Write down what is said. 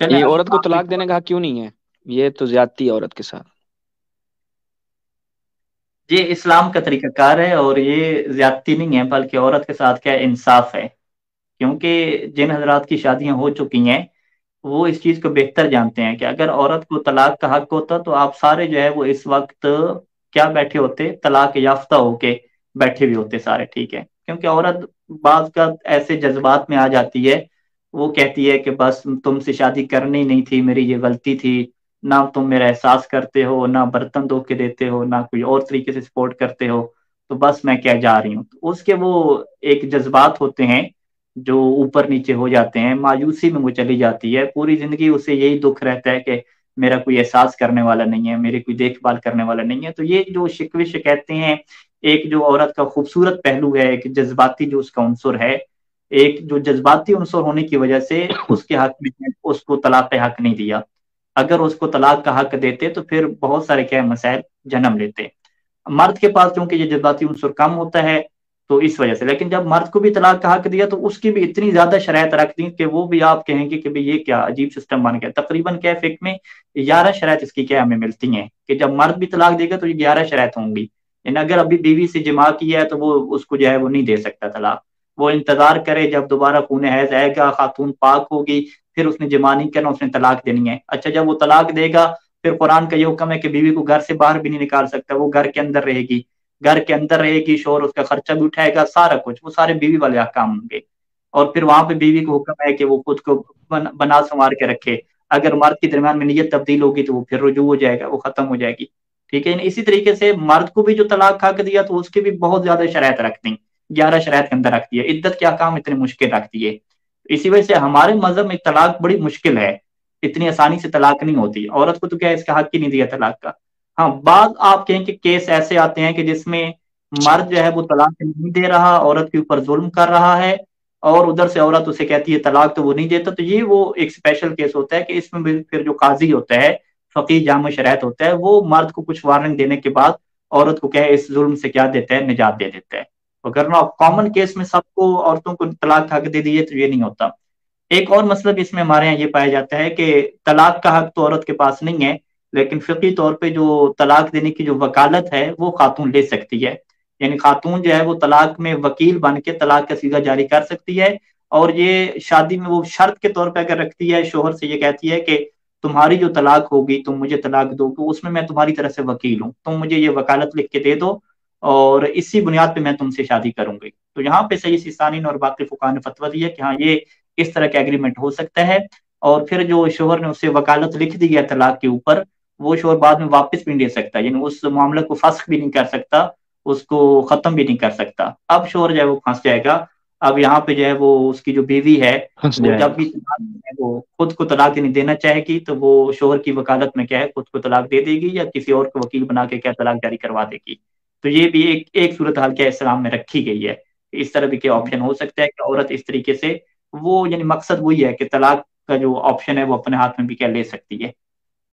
چلیں یہ اگلی عورت کو بات طلاق دینے کا حق کیوں نہیں ہے؟ یہ تو زیادتی ہے عورت کے ساتھ۔ یہ اسلام کا طریقہ کار ہے، اور یہ زیادتی نہیں ہے بلکہ عورت کے ساتھ کیا انصاف ہے، کیونکہ جن حضرات کی شادیاں ہو چکی ہیں وہ اس چیز کو بہتر جانتے ہیں کہ اگر عورت کو طلاق کا حق ہوتا تو آپ سارے جو ہے وہ اس وقت کیا بیٹھے ہوتے، طلاق یافتہ ہو کے بیٹھے بھی ہوتے سارے، ٹھیک ہے؟ کیونکہ عورت بعض کا ایسے جذبات میں آ جاتی ہے، وہ کہتی ہے کہ بس تم سے شادی کرنی نہیں تھی، میری یہ غلطی تھی، نہ تم میرا احساس کرتے ہو، نہ برتن دھو کے دیتے ہو، نہ کوئی اور طریقے سے سپورٹ کرتے ہو، تو بس میں کیا جا رہی ہوں۔ تو اس کے وہ ایک جذبات ہوتے ہیں جو اوپر نیچے ہو جاتے ہیں، مایوسی میں وہ چلی جاتی ہے، پوری زندگی اسے یہی دکھ رہتا ہے کہ میرا کوئی احساس کرنے والا نہیں ہے، میری کوئی دیکھ بھال کرنے والا نہیں ہے۔ تو یہ جو شکوے شکایتیں ہیں، ایک جو عورت کا خوبصورت پہلو ہے، ایک جذباتی جو اس کا عنصر ہے، ایک جو جذباتی عنصر ہونے کی وجہ سے اس کے حق میں اس کو طلاق حق نہیں دیا۔ اگر اس کو طلاق کا حق دیتے تو پھر بہت سارے کیا مسائل جنم لیتے۔ مرد کے پاس چونکہ یہ جذباتی عنصر کم ہوتا ہے تو اس وجہ سے، لیکن جب مرد کو بھی طلاق کا حق دیا تو اس کی بھی اتنی زیادہ شرائط رکھ دی کہ وہ بھی آپ کہیں گے کہ بھئی یہ کیا عجیب سسٹم بن گیا۔ تقریباً کیا فقہ میں 11 شرائط اس کی کیا ہمیں ملتی ہیں کہ جب مرد بھی طلاق دے گا تو یہ 11 شرائط ہوں گی، یعنی اگر ابھی بیوی سے جماع کیا ہے تو وہ اس کو جو ہے وہ نہیں دے سکتا طلاق، وہ انتظار کرے جب دوبارہ خون حیض آئے گا، خاتون پاک ہوگی، پھر اس نے جماع نہیں کرنا، اس نے طلاق دینی ہے۔ اچھا جب وہ طلاق دے گا پھر قرآن کا یہ حکم ہے کہ بیوی کو گھر سے باہر بھی نہیں نکال سکتا، وہ گھر کے اندر رہے گی، گھر کے اندر رہے گی، شوہر اس کا خرچہ بھی اٹھائے گا، سارا کچھ، وہ سارے بیوی والے احکام ہوں گے۔ اور پھر وہاں پہ بیوی کو حکم ہے کہ وہ خود کو بنا سنوار کے رکھے، اگر مرد کے درمیان میں نیت تبدیل ہوگی تو وہ پھر رجوع ہو جائے گا، وہ ختم ہو جائے گی، ٹھیک ہے؟ اسی طریقے سے مرد کو بھی جو طلاق کھا کے دیا تو اس کے بھی بہت زیادہ شرائط رکھتی ہیں، 11 شرائط کے اندر رکھتی ہے، عدت کے احکام اتنے مشکل رکھتی ہے۔ اسی وجہ سے ہمارے مذہب میں طلاق بڑی مشکل ہے، اتنی آسانی سے طلاق نہیں ہوتی، عورت کو تو کیا اس کا حق ہی نہیں دیا طلاق کا۔ ہاں بعض آپ کہیں کہ کیس ایسے آتے ہیں کہ جس میں مرد جو ہے وہ طلاق نہیں دے رہا، عورت کے اوپر ظلم کر رہا ہے، اور ادھر سے عورت اسے کہتی ہے طلاق تو وہ نہیں دیتا، تو یہ وہ ایک اسپیشل کیس ہوتا ہے کہ اس میں بھی پھر جو قاضی ہوتا ہے، فقیہ جامع شرائط ہوتا ہے، وہ مرد کو کچھ وارننگ دینے کے بعد عورت کو کیا ہے اس ظلم سے کیا دیتا ہے، نجات دے دیتا ہے۔ اگر نہ کامن کیس میں سب کو عورتوں کو طلاق حق دے دیے تو یہ نہیں ہوتا۔ ایک اور مسئلہ بھی اس میں ہمارے یہاں یہ پایا جاتا ہے کہ طلاق کا حق تو عورت کے پاس نہیں ہے، لیکن فقہی طور پہ جو طلاق دینے کی جو وکالت ہے وہ خاتون لے سکتی ہے، یعنی خاتون جو ہے وہ طلاق میں وکیل بن کے طلاق کا صیغہ جاری کر سکتی ہے، اور یہ شادی میں وہ شرط کے طور پہ اگر رکھتی ہے، شوہر سے یہ کہتی ہے کہ تمہاری جو طلاق ہوگی تم مجھے طلاق دو تو اس میں تمہاری طرف سے وکیل ہوں، تم مجھے یہ وکالت لکھ کے دے دو اور اسی بنیاد پہ میں تم سے شادی کروں گی۔ تو یہاں پہ سید سیستانی اور باقی فقہاء نے فتویٰ دیا کہ ہاں یہ اس طرح کا ایگریمنٹ ہو سکتا ہے، اور پھر جو شوہر نے اسے وکالت لکھ دی ہے طلاق کے اوپر، وہ شوہر بعد میں واپس بھی نہیں دے سکتا، یعنی اس معاملے کو فسخ بھی نہیں کر سکتا، اس کو ختم بھی نہیں کر سکتا۔ اب شوہر جو ہے وہ پھنس جائے گا، اب یہاں پہ جو ہے وہ اس کی جو بیوی ہے پھنس وہ جائے جب گا۔ بھی طلاق ہے وہ خود کو طلاق نہیں دینا چاہے گی تو وہ شوہر کی وکالت میں کیا ہے خود کو طلاق دے دے گی، یا کسی اور کو وکیل بنا کے کیا طلاق جاری کروا دے گی۔ تو یہ بھی ایک صورتحال کیا اسلام میں رکھی گئی ہے، اس طرح بھی کیا آپشن ہو سکتا ہے کہ عورت اس طریقے سے وہ، یعنی مقصد وہی ہے کہ طلاق کا جو آپشن ہے وہ اپنے ہاتھ میں بھی کیا لے سکتی ہے۔